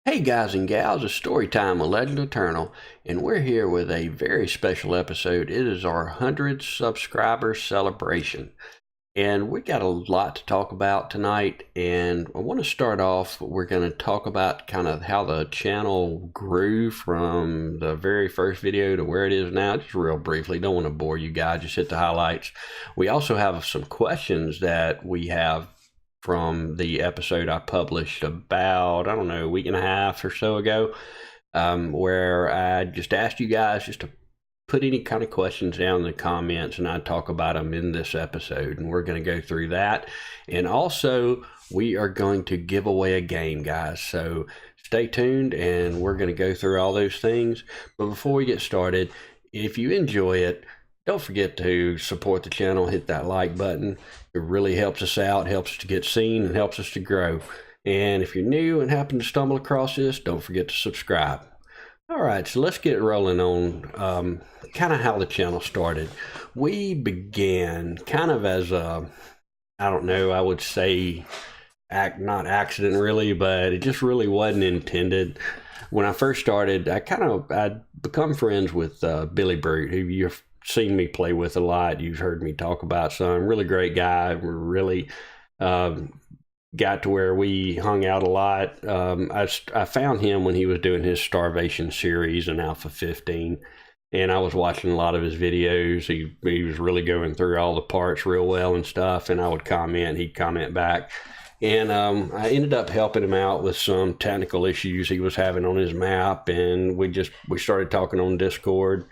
Hey guys and gals, it's story time with LegendEternal, and we're here with a very special episode. It is our 100 subscriber celebration, and we got a lot to talk about tonight. And I want to start off, we're going to talk about kind of how the channel grew from the very first video to where it is now, just real briefly. Don't want to bore you guys, just hit the highlights. We also have some questions that we have from the episode I published about, I don't know, a week and a half or so ago, where I just asked you guys just to put any kind of questions down in the comments, and I'd talk about them in this episode, and we're going to go through that. And also, we are going to give away a game, guys, so stay tuned, and we're going to go through all those things. But before we get started, if you enjoy it, don't forget to support the channel, hit that like button. It really helps us out, helps us to get seen, and helps us to grow. And if you're new and happen to stumble across this, don't forget to subscribe. All right, so let's get rolling on kind of how the channel started. We began kind of as a, I don't know, I would say, not accident really, but it just really wasn't intended. When I first started, I'd become friends with Billy Brute, who you've seen me play with a lot. You've heard me talk about some. Really great guy. We're really got to where we hung out a lot. I found him when he was doing his Starvation series in Alpha 15, and I was watching a lot of his videos. He was really going through all the parts real well and stuff, and I would comment, he'd comment back. And I ended up helping him out with some technical issues he was having on his map, and we started talking on Discord.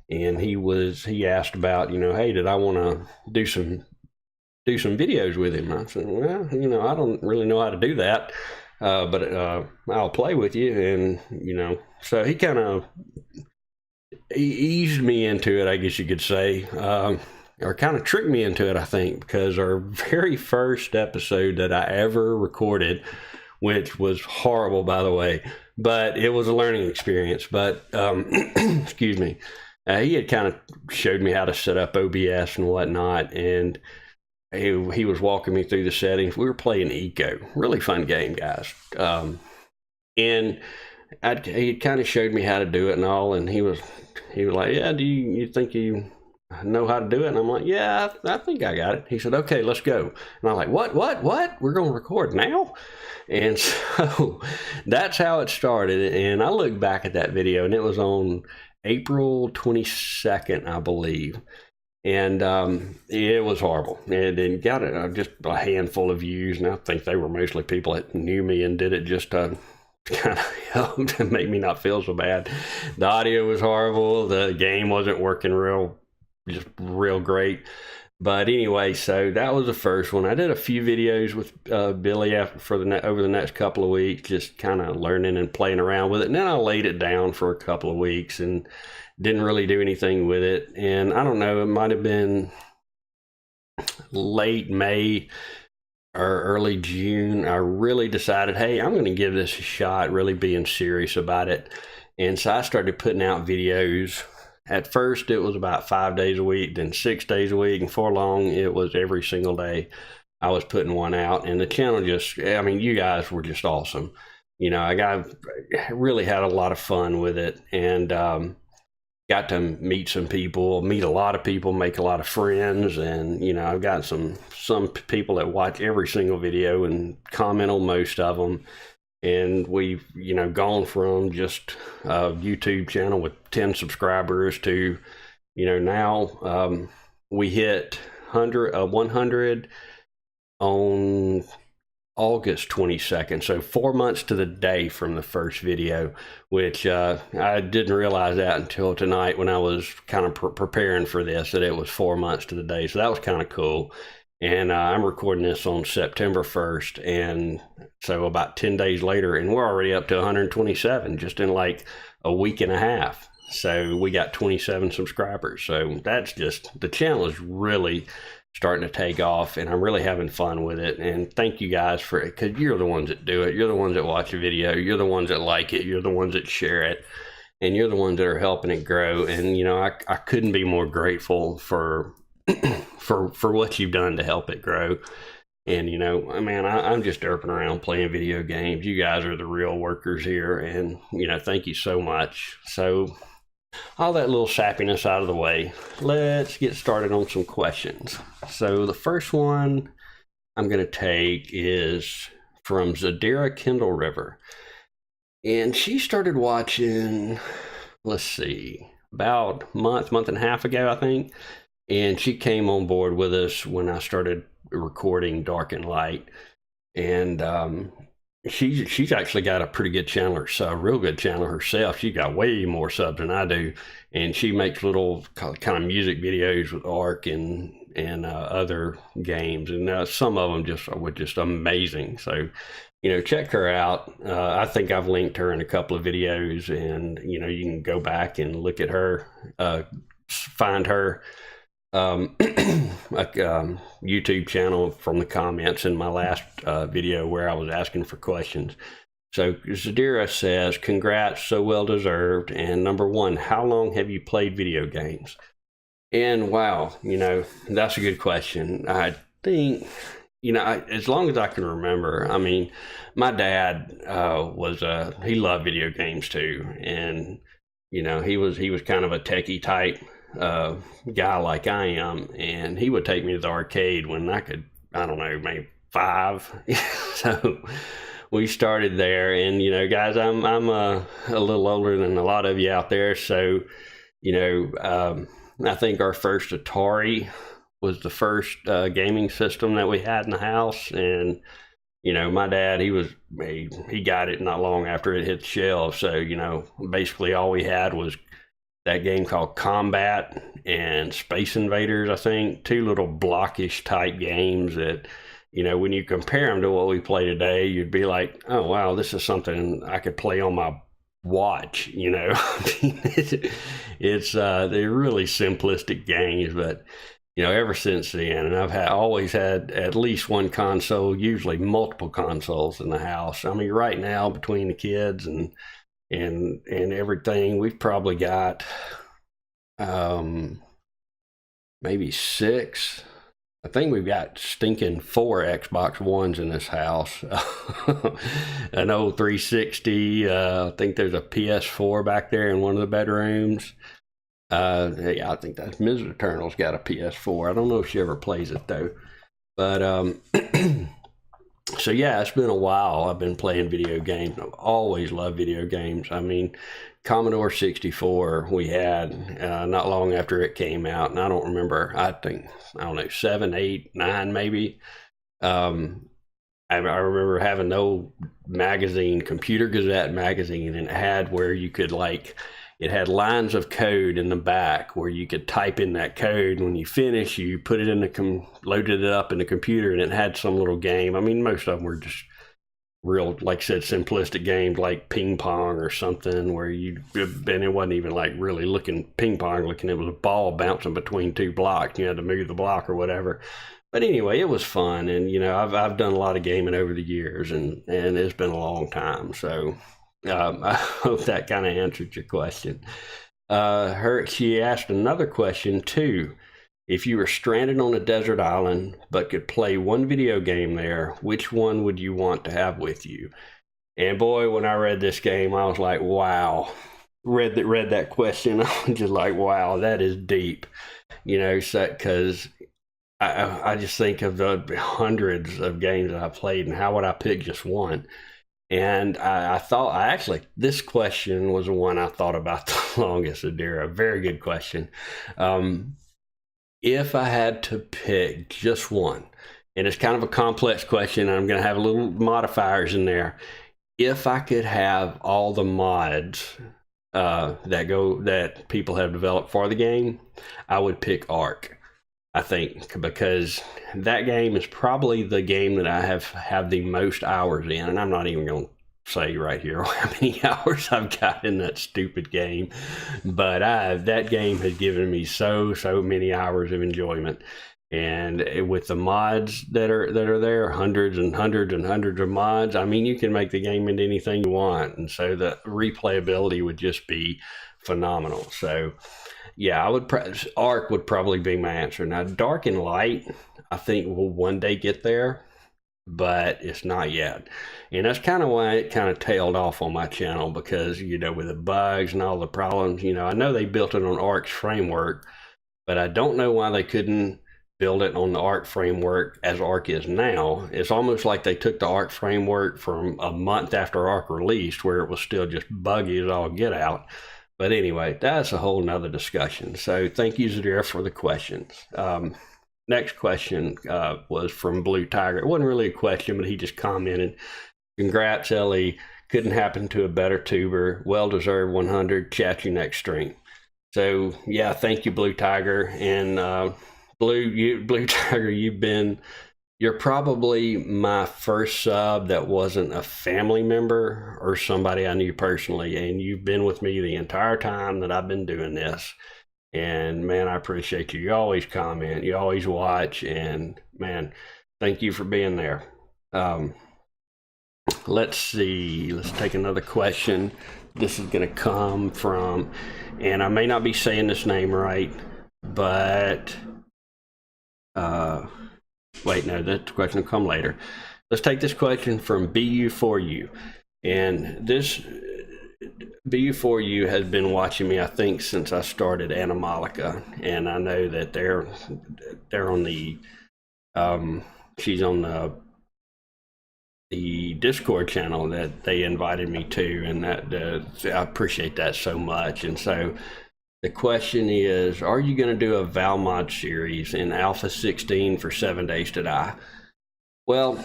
And he asked about, hey, did I want to do some videos with him? I said, well, I don't really know how to do that, but I'll play with you. And, so he kind of eased me into it, I guess you could say, or kind of tricked me into it, I think, because our very first episode that I ever recorded, which was horrible, by the way, but it was a learning experience. But, excuse me. He had kind of showed me how to set up OBS and whatnot, and he was walking me through the settings. We were playing Eco, really fun game, guys. And he kind of showed me how to do it and all, and he was like, yeah, do you think you know how to do it? And I'm like, yeah, I think I got it. He said, okay, let's go. And I'm like, what? We're going to record now? And so that's how it started. And I look back at that video, and it was on April 22nd, I believe. And it was horrible. It got just a handful of views, and I think they were mostly people that knew me and did it just to kind of help to make me not feel so bad. The audio was horrible. The game wasn't working real great. But anyway, so that was the first one. I did a few videos with Billy over the next couple of weeks, just kind of learning and playing around with it. And then I laid it down for a couple of weeks and didn't really do anything with it. And I don't know, it might have been late May or early June. I really decided, hey, I'm going to give this a shot, really being serious about it. And so I started putting out videos. At first, it was about 5 days a week, then 6 days a week, and for long, it was every single day I was putting one out. And the channel you guys were just awesome. I really had a lot of fun with it, and got to meet a lot of people, make a lot of friends, and, I've got some people that watch every single video and comment on most of them. And we've, gone from just a YouTube channel with 10 subscribers to, now we hit 100 on August 22nd. So 4 months to the day from the first video, which I didn't realize that until tonight when I was kind of preparing for this, that it was 4 months to the day. So that was kind of cool. And I'm recording this on September 1st, and so about 10 days later, and we're already up to 127 just in like a week and a half. So we got 27 subscribers. So that's just, the channel is really starting to take off, and I'm really having fun with it. And thank you guys for it, because you're the ones that do it. You're the ones that watch a video. You're the ones that like it. You're the ones that share it. And you're the ones that are helping it grow. And, I couldn't be more grateful for for what you've done to help it grow. And, man, I'm just derping around playing video games. You guys are the real workers here. And, thank you so much. So all that little sappiness out of the way, let's get started on some questions. So the first one I'm going to take is from Zadira Kendall River. And she started watching, let's see, about a month and a half ago, I think. And she came on board with us when I started recording Dark and Light. And she's actually got a pretty good channel herself, a real good channel herself. She got way more subs than I do. And she makes little kind of music videos with Ark and other games. And some of them were just amazing. So, check her out. I think I've linked her in a couple of videos, and, you can go back and look at her, find her YouTube channel from the comments in my last video where I was asking for questions. So Zadira says, congrats, so well deserved. And number one, how long have you played video games? And wow, that's a good question. I think, as long as I can remember. I mean, my dad he loved video games too. And, he was kind of a techie type guy like I am, and he would take me to the arcade when I could, I don't know, maybe 5. So we started there, and guys, I'm a little older than a lot of you out there, so I think our first Atari was the first gaming system that we had in the house. And my dad, he got it not long after it hit the shelves. So basically all we had was that game called Combat and Space Invaders, I think, 2 little blockish type games that, when you compare them to what we play today, you'd be like, oh, wow, this is something I could play on my watch, It's they're really simplistic games, but, ever since then, and I've always had at least one console, usually multiple consoles in the house. I mean, right now, between the kids and everything, we've probably got maybe 6. I think we've got stinking 4 Xbox Ones in this house. An old 360. I think there's a PS4 back there in one of the bedrooms. Yeah, I think that's LegendEternal's got a PS4. I don't know if she ever plays it though. But so yeah, it's been a while. I've been playing video games. I've always loved video games. I mean, Commodore 64 we had not long after it came out, and I don't remember. I don't know, 7, 8, 9 maybe. I remember having the old magazine, Computer Gazette magazine, and it had where you could it had lines of code in the back where you could type in that code. When you finish, you put it in loaded it up in the computer, and it had some little game. I mean, most of them were just real, like I said, simplistic games like ping pong or something, where and it wasn't even like really ping pong looking. It was a ball bouncing between 2 blocks. You had to move the block or whatever. But anyway, it was fun, and I've done a lot of gaming over the years, and it's been a long time. So I hope that kind of answered your question. She asked another question too. If you were stranded on a desert island but could play one video game there, which one would you want to have with you? And boy, when I read this game, I was like, wow. Read that question, I was just like, wow, that is deep. Because I just think of the hundreds of games that I played, and how would I pick just one? And I thought, this question was the one I thought about the longest, Adira. Very good question. If I had to pick just one, and it's kind of a complex question, I'm going to have little modifiers in there. If I could have all the mods that people have developed for the game, I would pick Ark. I think, because that game is probably the game that I have the most hours in, and I'm not even going to say right here how many hours I've got in that stupid game, but that game has given me so many hours of enjoyment. And with the mods that are there, hundreds and hundreds and hundreds of mods, I mean, you can make the game into anything you want, and so the replayability would just be phenomenal. So yeah, Arc would probably be my answer. Now Dark and Light, I think will one day get there, but it's not yet. And that's kind of why it kind of tailed off on my channel, because, you know, with the bugs and all the problems, you know, I know they built it on Arc's framework, but I don't know why they couldn't build it on the Arc framework as Arc is now. It's almost like they took the Arc framework from a month after Arc released, where it was still just buggy as all get out. But anyway, that's a whole nother discussion. So thank you, Zadira, for the questions. Next question was from Blue Tiger. It wasn't really a question, but he just commented, "Congrats, Ellie. Couldn't happen to a better tuber. Well-deserved 100. Chat you next stream." So yeah, thank you, Blue Tiger. And Blue Tiger, you're probably my first sub that wasn't a family member or somebody I knew personally, and you've been with me the entire time that I've been doing this. And man, I appreciate you. You always comment, you always watch, and man, thank you for being there. Let's see, let's take another question. This is going to come from, and I may not be saying this name right, but wait, no, that question will come later. Let's take this question from BU4U. And this BU4U has been watching me, I think, since I started Animalica. And I know that they're on the, she's on the Discord channel that they invited me to. And that I appreciate that so much. And so the question is, are you going to do a Valmod series in Alpha 16 for 7 Days to Die? Well,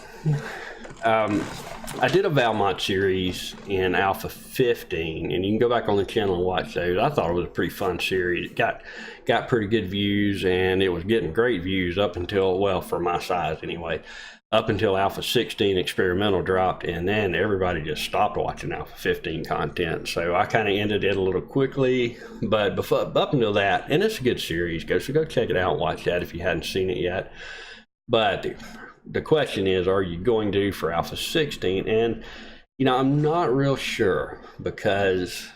I did a Valmod series in Alpha 15, and you can go back on the channel and watch those. I thought it was a pretty fun series. It got pretty good views, and it was getting great views up until, well, for my size anyway, up until Alpha 16 experimental dropped, and then everybody just stopped watching Alpha 15 content. So I kind of ended it a little quickly, but up until that, and it's a good series, so go check it out and watch that if you hadn't seen it yet. But the question is, are you going to do for Alpha 16? And, you know, I'm not real sure, because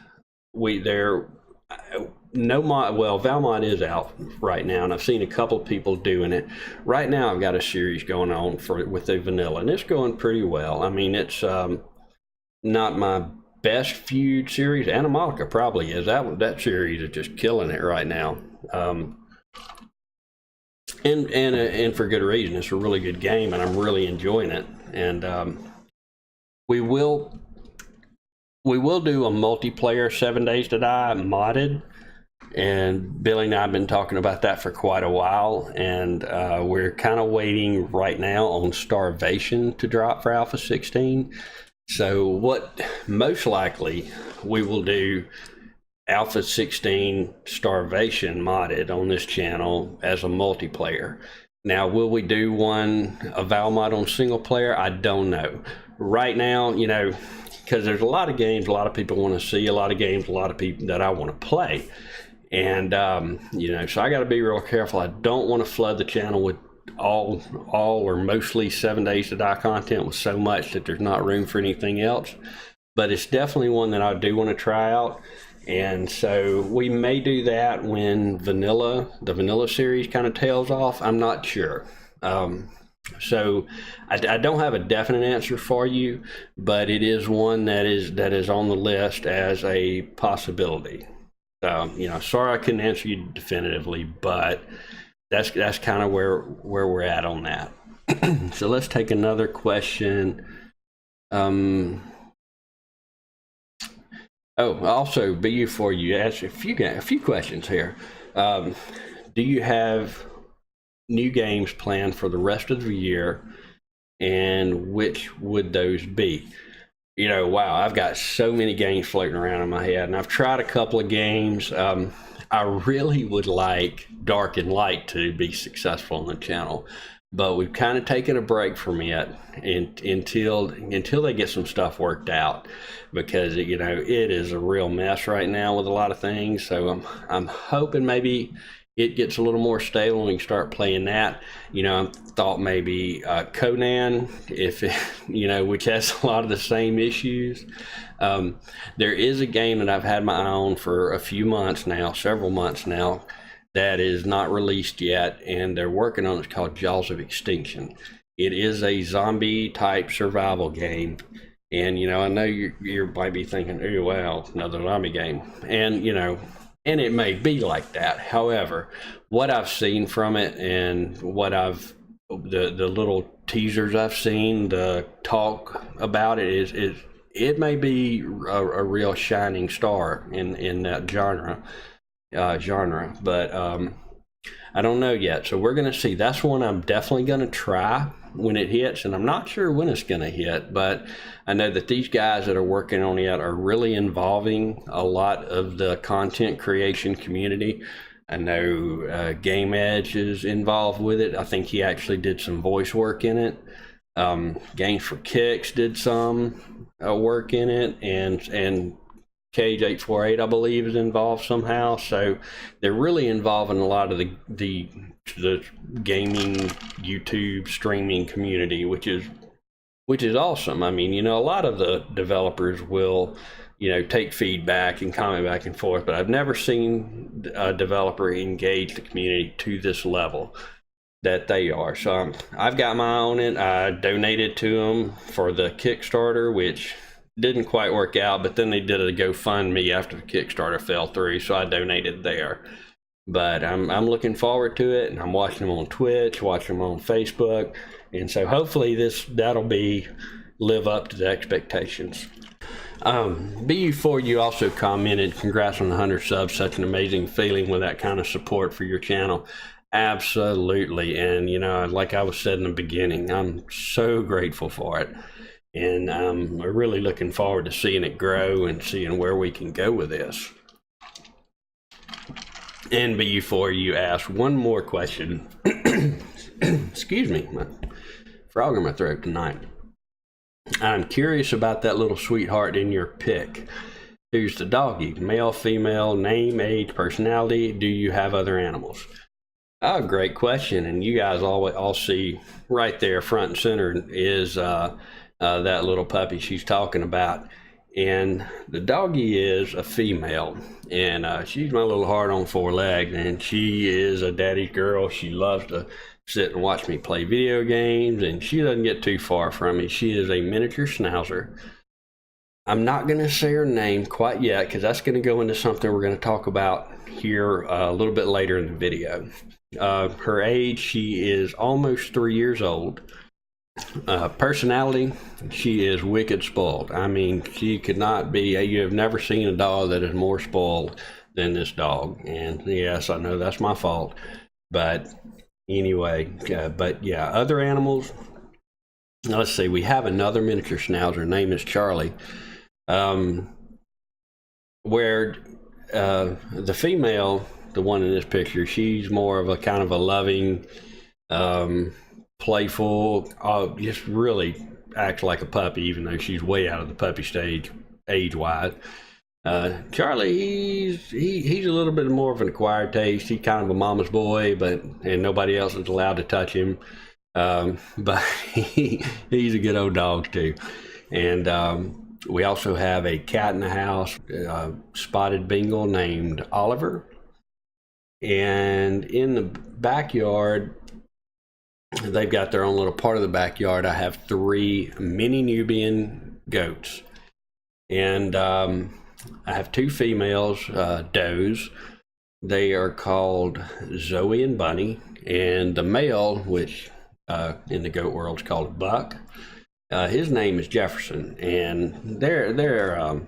Valmod is out right now, and I've seen a couple of people doing it. Right now, I've got a series going on with the vanilla, and it's going pretty well. I mean, it's not my best feud series. Animalica probably is. That series is just killing it right now. And for good reason. It's a really good game, and I'm really enjoying it. And we will do a multiplayer 7 Days to Die modded. And Billy and I have been talking about that for quite a while, and we're kind of waiting right now on Starvation to drop for Alpha 16. So what most likely we will do Alpha 16 Starvation modded on this channel as a multiplayer. Now, will we do a Valmod on single player? I don't know. Right now, you know, because there's a lot of games a lot of people want to see, a lot of games a lot of people that I want to play. And, you know, so I got to be real careful. I don't want to flood the channel with all or mostly 7 Days to Die content with so much that there's not room for anything else. But it's definitely one that I do want to try out. And so we may do that when the vanilla series kind of tails off. I'm not sure. So I don't have a definite answer for you, but it is one that is on the list as a possibility. You know, sorry I couldn't answer you definitively, but that's kind of where we're at on that. So let's take another question. Also, BU4U asked a few questions here. Do you have new games planned for the rest of the year, and which would those be? You know, wow, I've got so many games floating around in my head, and I've tried a couple of games. I really would like Dark and Light to be successful on the channel, but we've kind of taken a break from it until they get some stuff worked out, because you know it is a real mess right now with a lot of things. So I'm hoping maybe it gets a little more stable and we can start playing that. I thought maybe Conan, if it, which has a lot of the same issues. There is a game that I've had my eye on for a few months now, several months now, that is not released yet, and they're working on it. It's called Jaws of Extinction. It is a zombie type survival game. And, I know you might be thinking, oh, well, another zombie game. And, and it may be like that. However, what I've seen from it and the little teasers I've seen, the talk about it is it may be a real shining star in that genre. But I don't know yet. So we're going to see. That's one I'm definitely going to try when it hits, and I'm not sure when it's going to hit, but I know that these guys that are working on it are really involving a lot of the content creation community. I know Game Edge is involved with it. I think he actually did some voice work in it. Games for Kicks did some work in it, and Cage 848, I believe, is involved somehow. So they're really involving a lot of the gaming YouTube streaming community, which is awesome. I mean, a lot of the developers will take feedback and comment back and forth, but I've never seen a developer engage the community to this level that they are. So I've got my eye on it. I donated to them for the Kickstarter, which didn't quite work out, but then they did a GoFundMe after the Kickstarter fell through, so I donated there. But I'm looking forward to it, and I'm watching them on Twitch, watching them on Facebook, and so hopefully that'll live up to the expectations. BU4, you also commented, congrats on the 100 subs, such an amazing feeling with that kind of support for your channel. Absolutely, and like I was said in the beginning, I'm so grateful for it. And we're really looking forward to seeing it grow and seeing where we can go with this. And BU4, you asked one more question. Excuse me, my frog in my throat tonight. I'm curious about that little sweetheart in your pic. Who's the doggy? Male, female, name, age, personality? Do you have other animals? Oh, great question. And you guys all see right there front and center is that little puppy she's talking about. And the doggy is a female, and she's my little heart on four legs, and she is a daddy's girl. She loves to sit and watch me play video games, and she doesn't get too far from me. She is a miniature schnauzer. I'm not going to say her name quite yet, because that's going to go into something we're going to talk about here a little bit later in the video. Her age, she is almost 3 years old. Personality, she is wicked spoiled. I mean, she could not be, you have never seen a dog that is more spoiled than this dog. And yes, I know that's my fault, but anyway, but yeah, other animals, let's see, we have another miniature schnauzer. Her name is Charlie, where the female, the one in this picture, she's more of a kind of a loving, playful, just really acts like a puppy, even though she's way out of the puppy stage age-wise. Charlie, he's a little bit more of an acquired taste. He's kind of a mama's boy, and nobody else is allowed to touch him. But he's a good old dog too. And we also have a cat in the house, spotted Bengal named Oliver. And in the backyard, they've got their own little part of the backyard. I have 3 mini Nubian goats, and I have 2 females, does. They are called Zoe and Bunny, and the male, which in the goat world is called Buck, his name is Jefferson, and they're a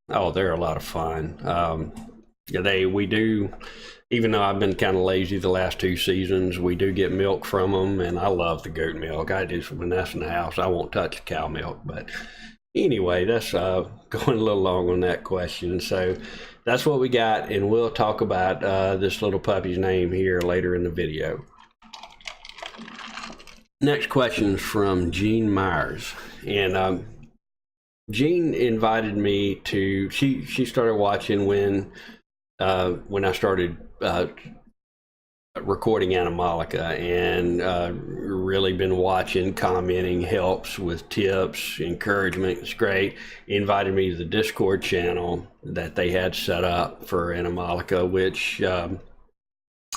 lot of fun. We do, even though I've been kind of lazy the last 2 seasons, we do get milk from them, and I love the goat milk. I just, when that's in the house, I won't touch the cow milk. But anyway, that's going a little long on that question. So that's what we got, and we'll talk about this little puppy's name here later in the video. Next question is from Jean Myers, and Jean invited me to, she started watching when I started recording Animalica, and really been watching, commenting, helps with tips, encouragement. It's great. He invited me to the Discord channel that they had set up for Animalica, which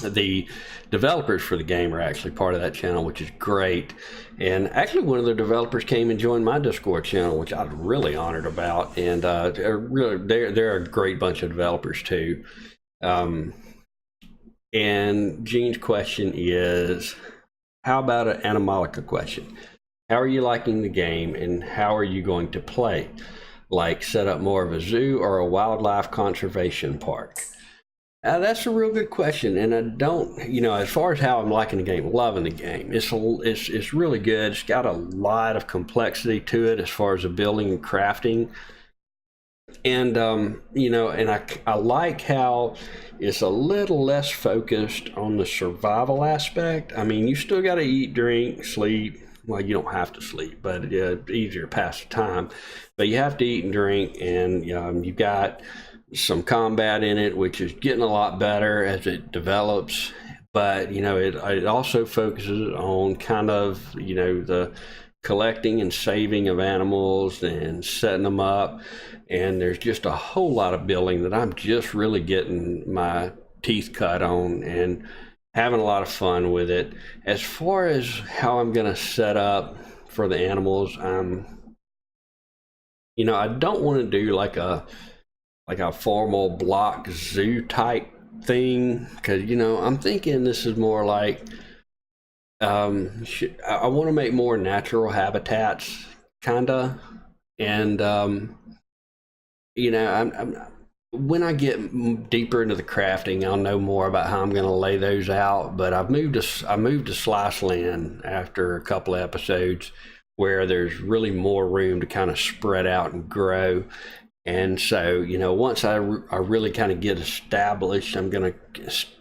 the developers for the game are actually part of that channel, which is great. And actually, one of the developers came and joined my Discord channel, which I'm really honored about. And they're a great bunch of developers too. And Gene's question is, how about an Animalica question? How are you liking the game, and how are you going to play? Like, set up more of a zoo or a wildlife conservation park? That's a real good question, and I don't, as far as how I'm liking the game, loving the game. It's really good. It's got a lot of complexity to it as far as the building and crafting. And and I like how it's a little less focused on the survival aspect. I mean, you still got to eat, drink, sleep. Well, you don't have to sleep, but it's easier to pass the time. But you have to eat and drink, and you've got some combat in it, which is getting a lot better as it develops. But it also focuses on kind of the collecting and saving of animals and setting them up. And there's just a whole lot of building that I'm just really getting my teeth cut on and having a lot of fun with it. As far as how I'm going to set up for the animals, I don't want to do like a formal block zoo type thing, because I'm thinking this is more like I want to make more natural habitats, kinda. And I'm when I get deeper into the crafting, I'll know more about how I'm going to lay those out. But I moved to Slice Land after a couple of episodes, where there's really more room to kind of spread out and grow. And so, once I really kind of get established, I'm going to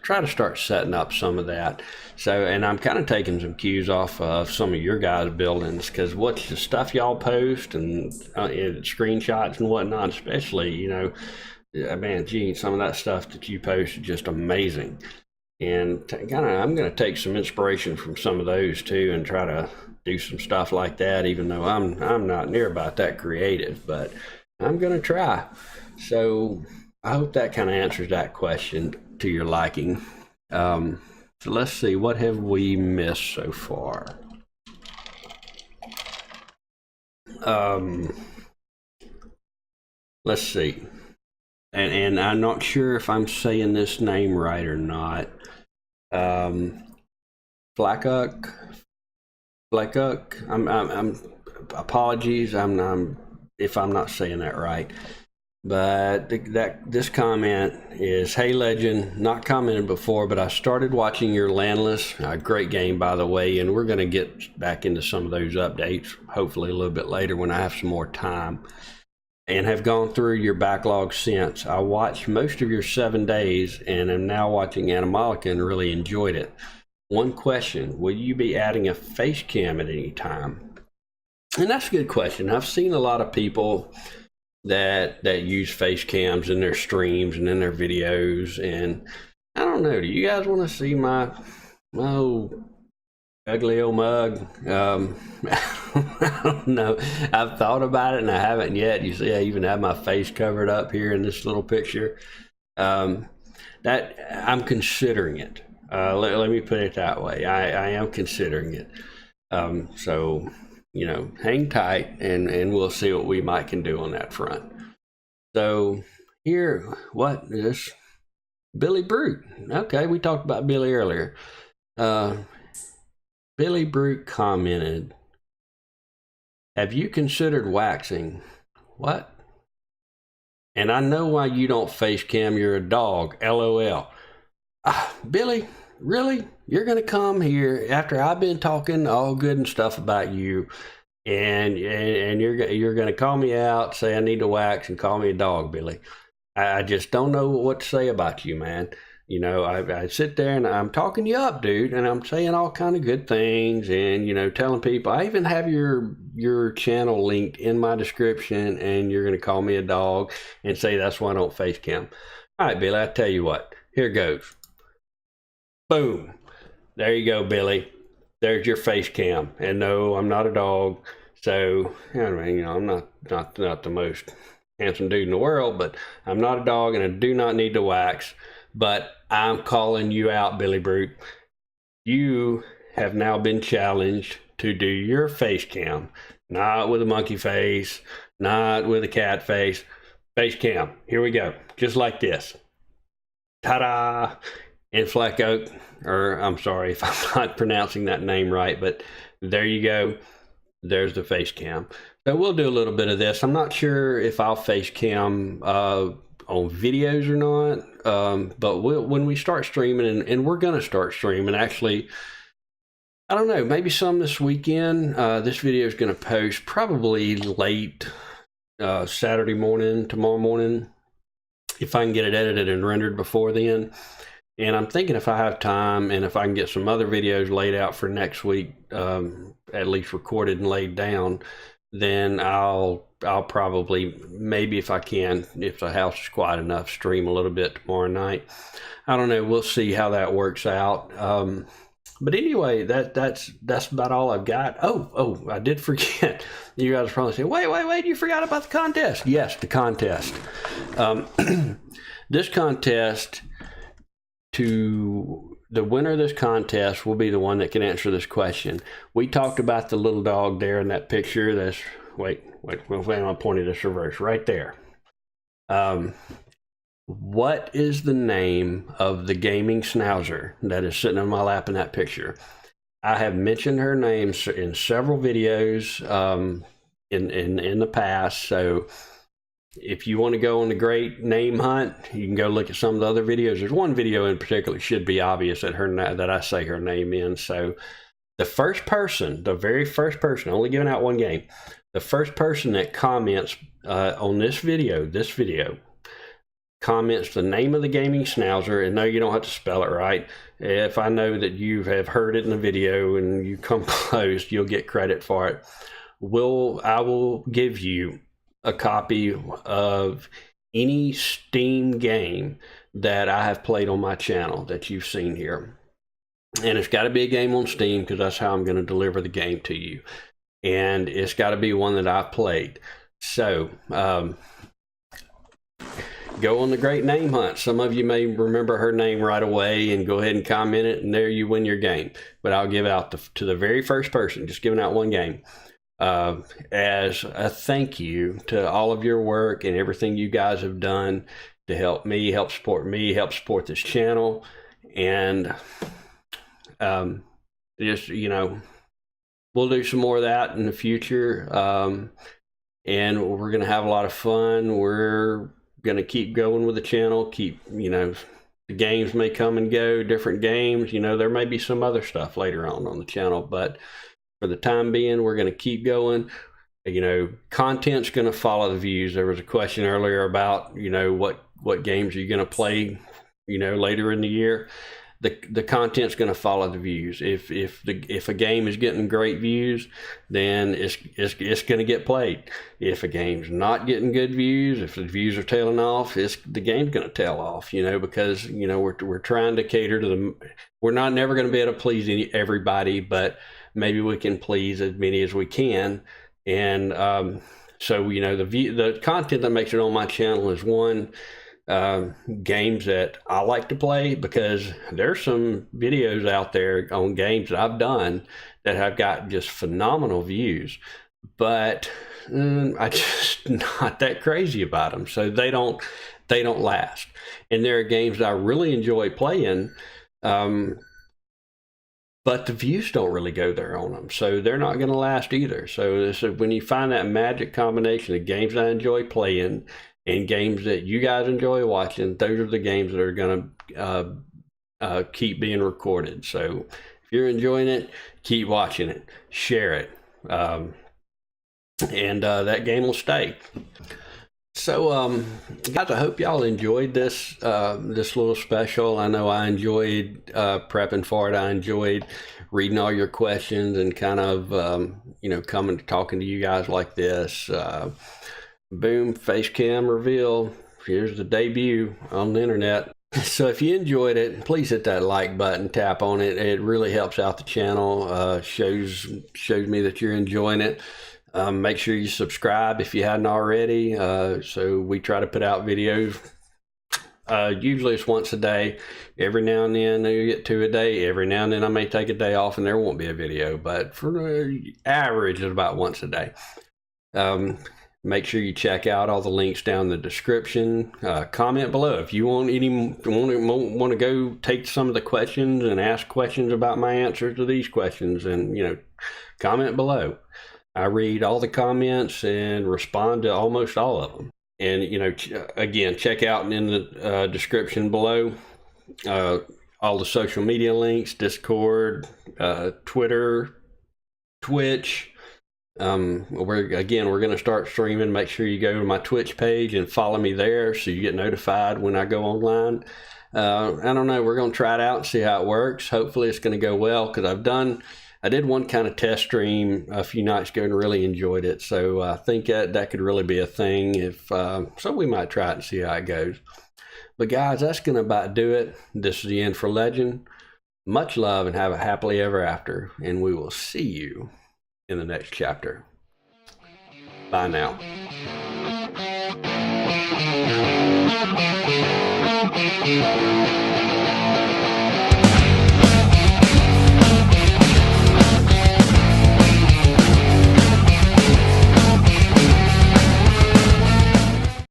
try to start setting up some of that. So, and I'm kind of taking some cues off of some of your guys' buildings, because what's the stuff y'all post and screenshots and whatnot, especially, man, Gene, some of that stuff that you post is just amazing. And I'm going to take some inspiration from some of those too, and try to do some stuff like that, even though I'm not near about that creative, but I'm going to try. So I hope that kind of answers that question to your liking. So let's see, what have we missed so far? Let's see. And I'm not sure if I'm saying this name right or not. Flackuk. I'm apologies. I'm if I'm not saying that right. But this comment is, hey Legend, not commented before, but I started watching your Landless, a great game by the way, and we're going to get back into some of those updates, hopefully a little bit later when I have some more time, and have gone through your backlog since. I watched most of your 7 days and am now watching Animalica and really enjoyed it. One question, will you be adding a face cam at any time? And that's a good question. I've seen a lot of people that use face cams in their streams and in their videos, and I don't know, do you guys want to see my old ugly old mug? I don't know. I've thought about it and I haven't yet. You see, I even have my face covered up here in this little picture. That I'm considering it. Let me put it that way. I am considering it. So hang tight, and we'll see what we can do on that front. So here, what is this? Billy Brute. Okay, we talked about Billy earlier. Billy Brute commented, have you considered waxing? What? And I know why you don't face cam, you're a dog, LOL. Billy, really? You're going to come here after I've been talking all good and stuff about you, and you're going to call me out, say I need to wax, and call me a dog, Billy? I just don't know what to say about you, man. I sit there and I'm talking you up, dude, and I'm saying all kind of good things, and telling people. I even have your channel linked in my description, and you're going to call me a dog and say that's why I don't face cam. All right, Billy, I tell you what, here goes. Boom. There you go, Billy. There's your face cam. And no, I'm not a dog. So, I mean, I'm not the most handsome dude in the world, but I'm not a dog and I do not need to wax. But I'm calling you out, Billy Brute. You have now been challenged to do your face cam. Not with a monkey face, not with a cat face. Face cam. Here we go. Just like this. Ta-da! In Fleck Oak, or I'm sorry if I'm not pronouncing that name right, but there you go. There's the face cam. So we'll do a little bit of this. I'm not sure if I'll face cam on videos or not, but when we start streaming, and we're going to start streaming, actually, I don't know, maybe some this weekend. This video is going to post probably late Saturday morning, tomorrow morning, if I can get it edited and rendered before then. And I'm thinking if I have time and if I can get some other videos laid out for next week, at least recorded and laid down, then I'll probably, maybe if I can, if the house is quiet enough, stream a little bit tomorrow night. I don't know. We'll see how that works out. But anyway, that's about all I've got. Oh, I did forget. You guys are probably saying, wait, you forgot about the contest. Yes, the contest. This contest, to the winner of this contest will be the one that can answer this question. We talked about the little dog there in that picture. That's, wait, I'm pointing this reverse right there. What is the name of the gaming schnauzer that is sitting on my lap in that picture? I have mentioned her name in several videos in the past. So if you want to go on the great name hunt, you can go look at some of the other videos. There's one video in particular, it should be obvious that I say her name in. So the first person, the very first person, only giving out one game, the first person that comments on this video, comments the name of the gaming schnauzer, and no, you don't have to spell it right. If I know that you have heard it in the video and you come close, you'll get credit for it. I will give you a copy of any Steam game that I have played on my channel that you've seen here. And it's got to be a game on Steam because that's how I'm going to deliver the game to you. And it's got to be one that I've played. So, go on the great name hunt. Some of you may remember her name right away and go ahead and comment it, and there you win your game. But I'll give out to the very first person, just giving out one game, as a thank you to all of your work and everything you guys have done to help support this channel. And just, we'll do some more of that in the future. And we're going to have a lot of fun. We're going to keep going with the channel. The games may come and go, different games. There may be some other stuff later on the channel, but for the time being, we're going to keep going. Content's going to follow the views. There was a question earlier about, what games are you going to play, later in the year. The content's going to follow the views. If a game is getting great views, then it's going to get played. If a game's not getting good views, if the views are tailing off, the game's going to tail off. Because we're trying to cater to them. We're never going to be able to please everybody, but maybe we can please as many as we can. And so the content that makes it on my channel is one. Games that I like to play, because there's some videos out there on games that I've done that have got just phenomenal views, but I just not that crazy about them, so they don't last. And there are games that I really enjoy playing, but the views don't really go there on them, so they're not going to last either. So when you find that magic combination of games I enjoy playing and games that you guys enjoy watching, those are the games that are going to keep being recorded. So if you're enjoying it, keep watching it, share it, and that game will stay. So guys, I hope y'all enjoyed this little special. I know I enjoyed prepping for it. I enjoyed reading all your questions and kind of coming talking to you guys like this. Boom, face cam reveal. Here's the debut on the internet. So if you enjoyed it, please hit that like button, tap on it. It really helps out the channel, shows me that you're enjoying it. Make sure you subscribe if you hadn't already. So we try to put out videos. Usually it's once a day. Every now and then you get 2 a day. Every now and then I may take a day off and there won't be a video, but for the average it's about once a day. Make sure you check out all the links down in the description. Comment below if you want to go take some of the questions and ask questions about my answers to these questions, and comment below. I read all the comments and respond to almost all of them. And again, check out in the description below all the social media links: Discord, Twitter, Twitch. We're going to start streaming. Make sure you go to my Twitch page and follow me there so you get notified when I go online. I don't know, we're going to try it out and see how it works. Hopefully it's going to go well, because I did one kind of test stream a few nights ago and really enjoyed it. So I think that could really be a thing. So we might try it and see how it goes. But guys, that's going to about do it. This is the end for Legend. Much love and have a happily ever after. And we will see you in the next chapter. Bye now.